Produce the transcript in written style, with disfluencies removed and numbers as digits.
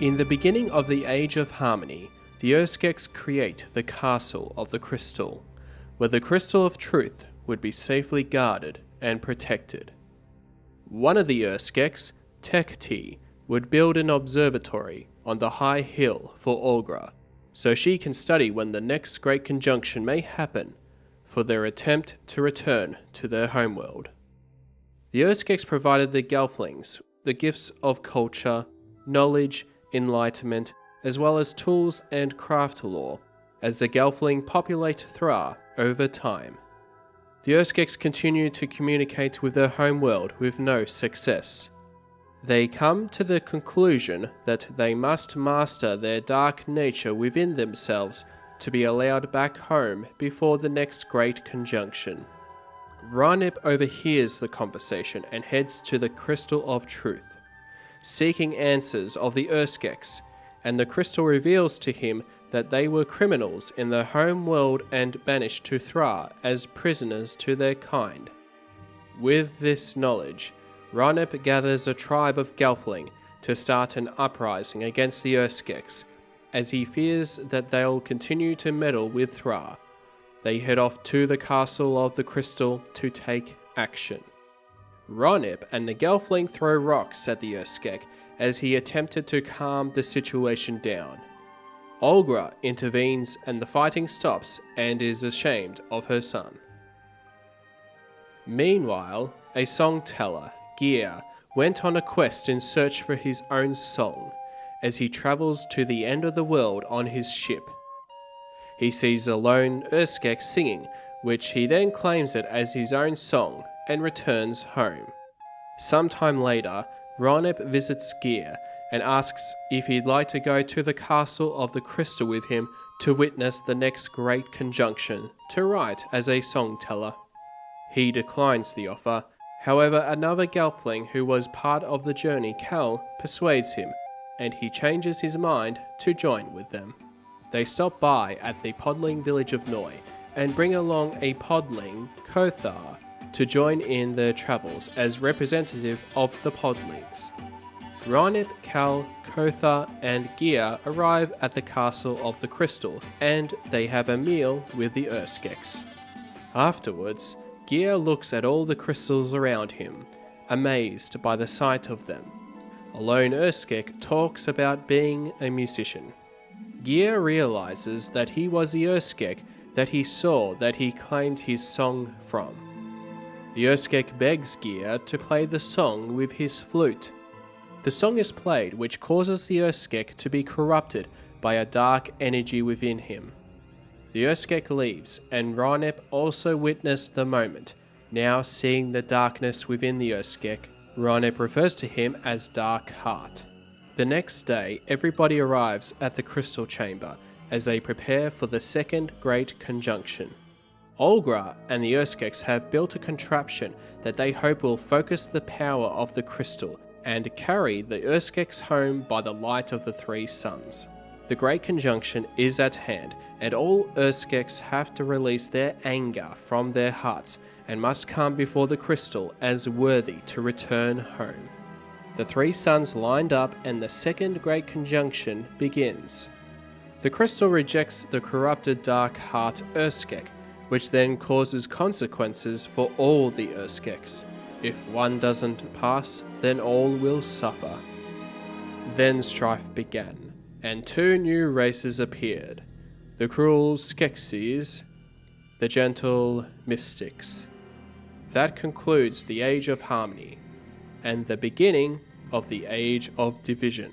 In the beginning of the Age of Harmony, the Urskeks create the Castle of the Crystal, where the Crystal of Truth would be safely guarded and protected. One of the Urskeks, Tekti, would build an observatory on the high hill for Olgra, so she can study when the next great conjunction may happen for their attempt to return to their homeworld. The Urskeks provided the Gelflings the gifts of culture, knowledge, enlightenment, as well as tools and craft lore, as the Gelfling populate Thra over time. The Urskeks continue to communicate with their homeworld with no success. They come to the conclusion that they must master their dark nature within themselves to be allowed back home before the next great conjunction. Ranip overhears the conversation and heads to the Crystal of Truth, seeking answers of the Urskeks, and the crystal reveals to him that they were criminals in their home world and banished to Thra as prisoners to their kind. With this knowledge, Ranip gathers a tribe of Gelfling to start an uprising against the Urskeks, as he fears that they'll continue to meddle with Thra. They head off to the Castle of the Crystal to take action. Ranip and the Gelfling throw rocks at the Urskek as he attempted to calm the situation down. Olgra intervenes and the fighting stops and is ashamed of her son. Meanwhile, a song teller, Gia, went on a quest in search for his own song as he travels to the end of the world on his ship. He sees a lone Urskek singing, which he then claims it as his own song and returns home. Sometime later, Ranip visits Gia and asks if he'd like to go to the Castle of the Crystal with him to witness the next great conjunction to write as a song teller. He declines the offer. However, another Gelfling who was part of the journey, Cal, persuades him, and he changes his mind to join with them. They stop by at the Podling village of Noi and bring along a Podling, Kothar, to join in their travels as representative of the Podlings. Ranip, Cal, Kothar, and Gia arrive at the Castle of the Crystal, and they have a meal with the Urskeks. Afterwards, Gia looks at all the crystals around him, amazed by the sight of them. A lone Urskek talks about being a musician. Gia realizes that he was the Urskek that he saw that he claimed his song from. The Urskek begs Gia to play the song with his flute. The song is played, which causes the Urskek to be corrupted by a dark energy within him. The Urskek leaves, and Ranip also witnessed the moment. Now seeing the darkness within the Urskek, Ranip refers to him as Dark Heart. The next day, everybody arrives at the Crystal Chamber as they prepare for the second great conjunction. Olgra and the Urskeks have built a contraption that they hope will focus the power of the crystal and carry the Urskeks home by the light of the three suns. The great conjunction is at hand, and all Urskeks have to release their anger from their hearts and must come before the crystal as worthy to return home. The three suns lined up and the second great conjunction begins. The crystal rejects the corrupted Dark Heart Urskek, which then causes consequences for all the Urskeks. If one doesn't pass, then all will suffer. Then strife began, and two new races appeared, the cruel Skeksis, the gentle Mystics. That concludes the Age of Harmony, and the beginning of the Age of Division.